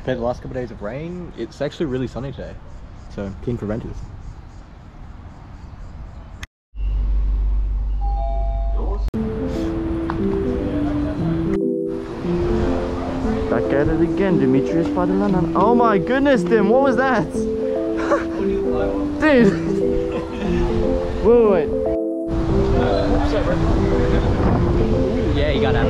compared to the last couple of days of rain, it's actually really sunny today. So keen for renters. Back at it again, Demetrius Padalanan. Oh my goodness, Tim, what was that? Dude! Wait. Yeah, you got that.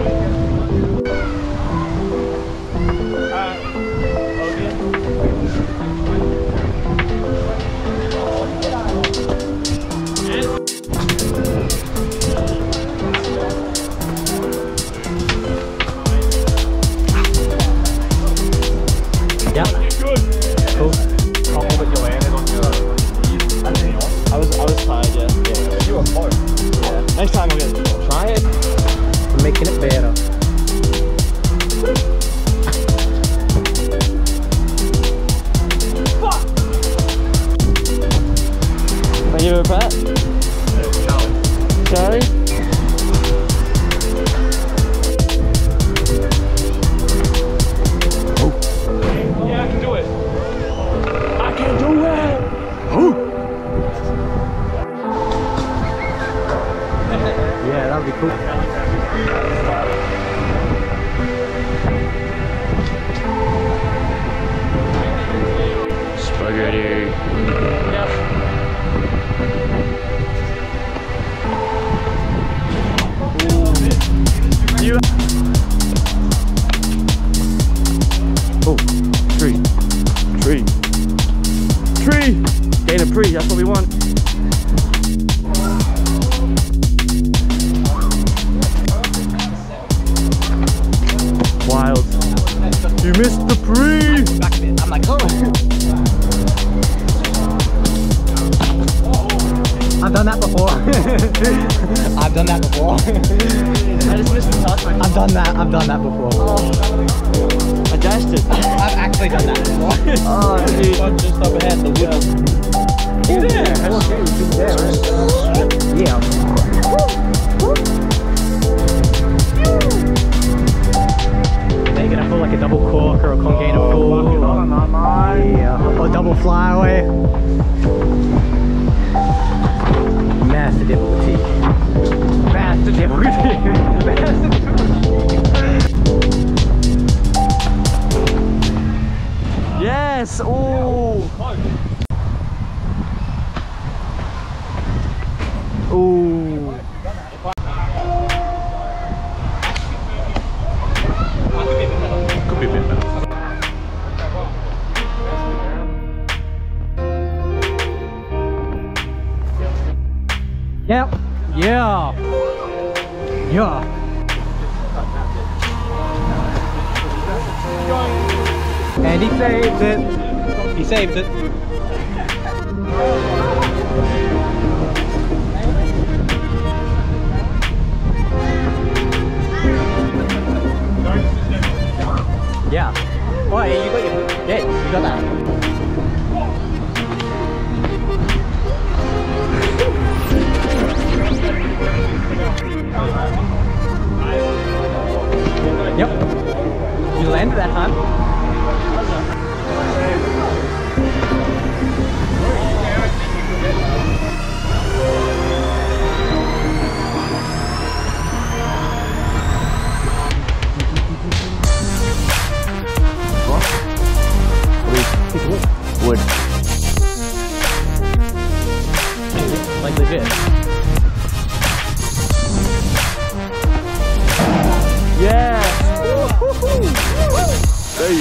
Yeah. Good. Cool. I was tired, yeah. You were close. Yeah. Next time we'll Try it. I'm making it better. Fuck! Can I give it a pat? Charlie? Yeah, I can do it. I can do it. Yeah, that would be cool. Spaghetti. Yep. You. Oh, tree. Gain a pre, that's what we want. Wild. You missed the pre! I'm like, oh! I've done that before. I've done that before. I just missed the touch. I've done that before. I dashed it. I've actually done that before. Oh, dude. Just up ahead, the wood. Yeah. They're gonna pull like a double cork or a congainer full. Yeah. Or double flyaway. Master difficulty. Master difficulty. Master difficulty. Yes! Oh! Oh! Could be a bit better. Yep. Yeah. Yeah. And he saved it. He saved it. Yeah. Oh, yeah, you got your... Yeah, you got that. Yep. You landed that time. Wood. Like legit. Yeah! There you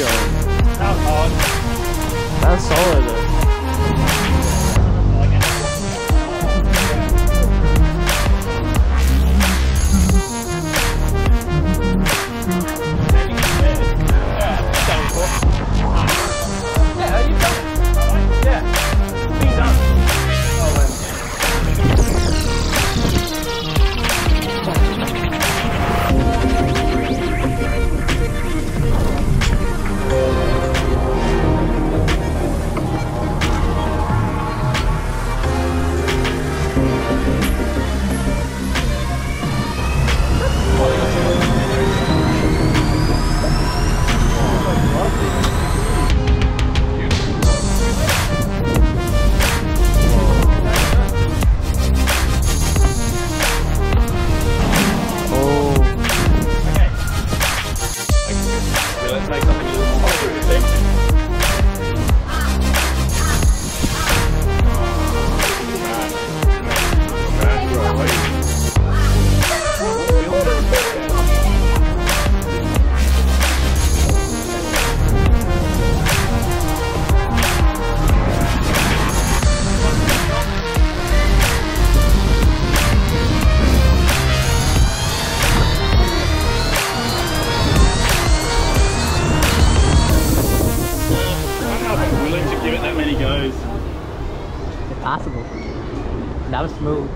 Impossible. That was smooth.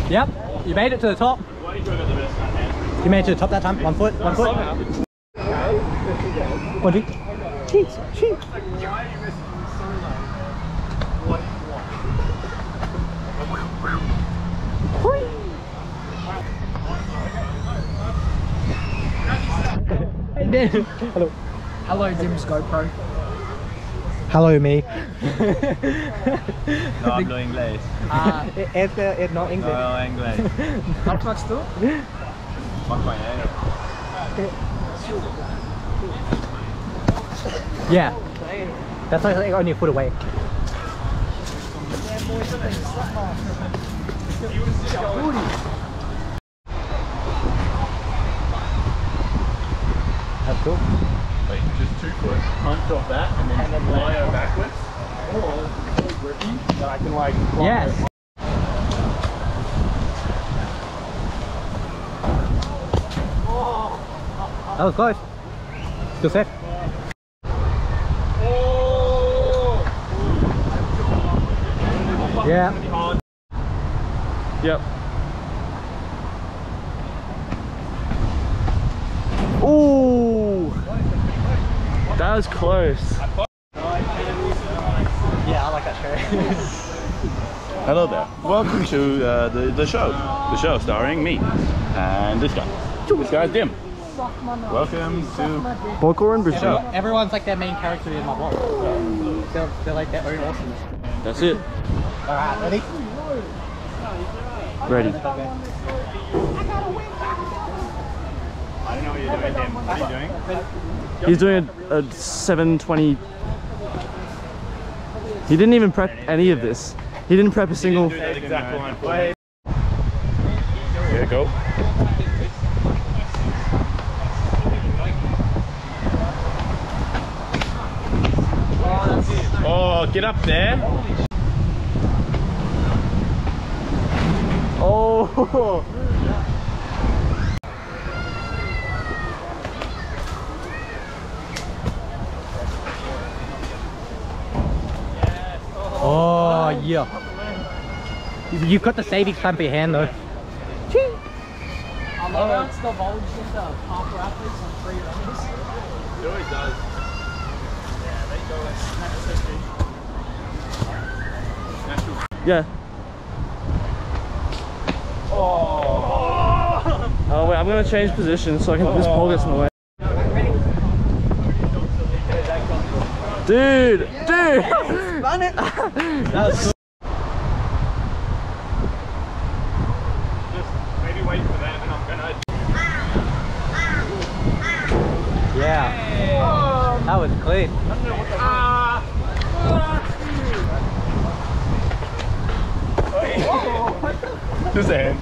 Yep, you made it to the top. You made it to the top that time. 1 foot, 1 foot. What do you? Cheeks, cheeks. Hello. Hello, Dim's GoPro. Hello, me. No hablo inglés. It's not English. No inglés. How much do? Yeah. That's like only a foot away. That's cool. Wait, just 2 foot. Punch off that and then fly her backwards. Or so grippy that I can like fly Yes. her. That was close. Still safe. Yeah. Yep. Ooh, that was close. Yeah, I like that shirt. Hello there. Welcome to the show. The show starring me and this guy. This guy's Dim. Welcome to Parkour and Brissy. Everyone's like their main character in my vlog. They're like their own awesomeness. That's it. Alright, ready? Ready. I don't know what you're doing, Dim. What are you doing? He's doing a 720. He didn't even prep any of this. He didn't prep a single. Do that exact line. Play. Here, go. Oh, get up there. Oh. Oh, yeah. You've got the saving time for your hand though. I love how it's divulged into Parkour athletes and free runners. It always does. Yeah, there you go. Yeah. Oh wait, I'm gonna change position so I can this pole gets in the way. Dude, dude. Run it. Just maybe wait for that and I'm gonna. Yeah. That was clean. Just a hand.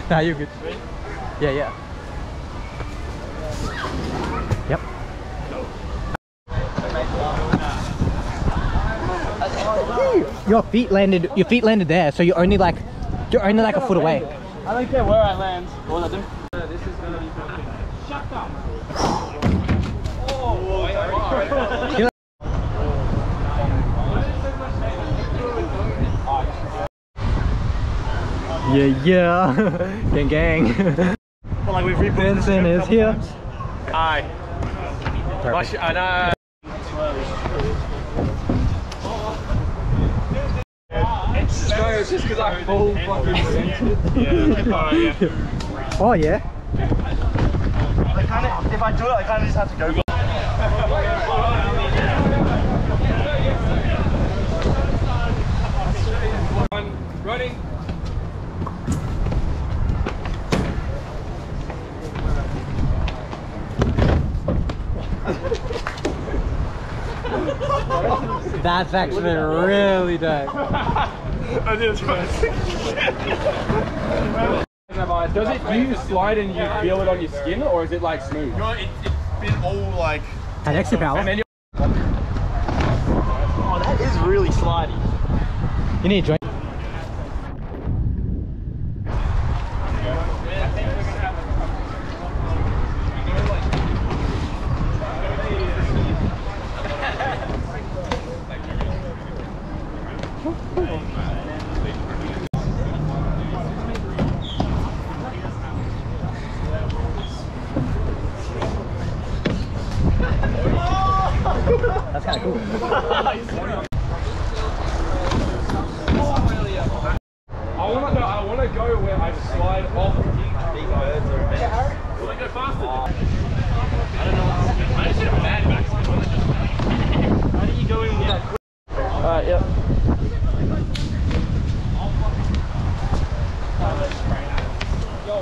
Nah, you're good. Yeah, yeah. Yep. Your feet landed there, so you're only like a foot away. I don't care where I land. What I do? This is gonna be broken. Shut up. Yeah, yeah. Gang, gang. Well, like we've Vincent is here. Hi. It's just because I full fucking sense Yeah. Oh yeah. If I do it, I kind of just have to go. Running. That's actually really dope. I did try. Does it, do you slide and you feel it on your skin, or is it like smooth? No, it's been all like. Had extra power. And then Oh, that is really slidey. You need a joint.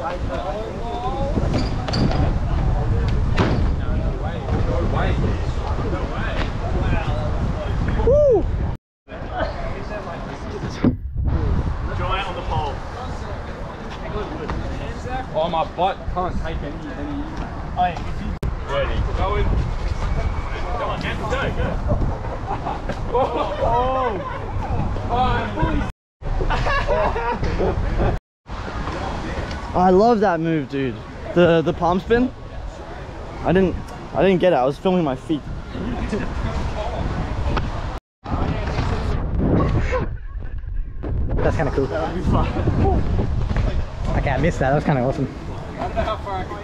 Woo! Giant on the pole. Oh, my butt can't take any. Ready. Going. Come on, hands go. I love that move, dude. The palm spin. I didn't get it. I was filming my feet. That's kind of cool. Okay, I missed that. That was kind of awesome. I don't know how far I can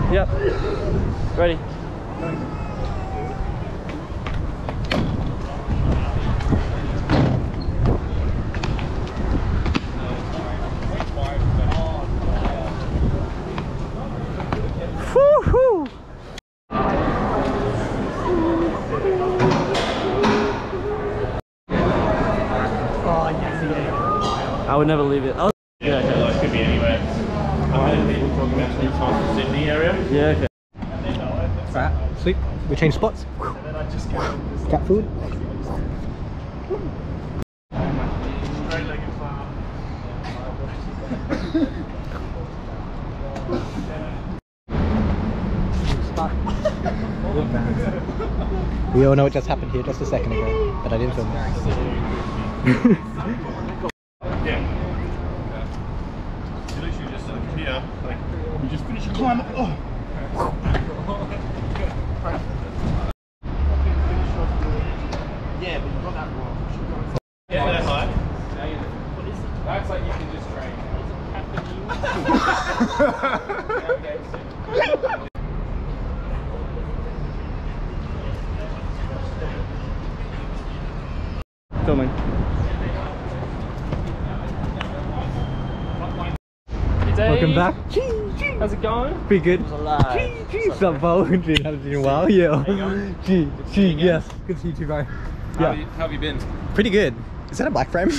go. Yep. Ready. Woo-hoo! Oh, yes, yeah. I would never leave it. Oh. Yeah, okay. Like, could be anywhere. I've heard people talking about sometimes the Sydney area. Yeah, okay. Alright, sweet. We change spots. Cat food. Straight-legged flower. We all know what just happened here just a second ago, but I didn't film it. Yeah. You literally just like here, like you just finish your climb. Oh. Yeah, but you got that wrong. Yeah, that high. That's like you can just train. Filming. Welcome back. How's it going? Pretty good. What's up, Bo? Haven't seen you in a while. Yeah. Yes. Good to see you too, bro. How have you been? Pretty good. Is that a black frame?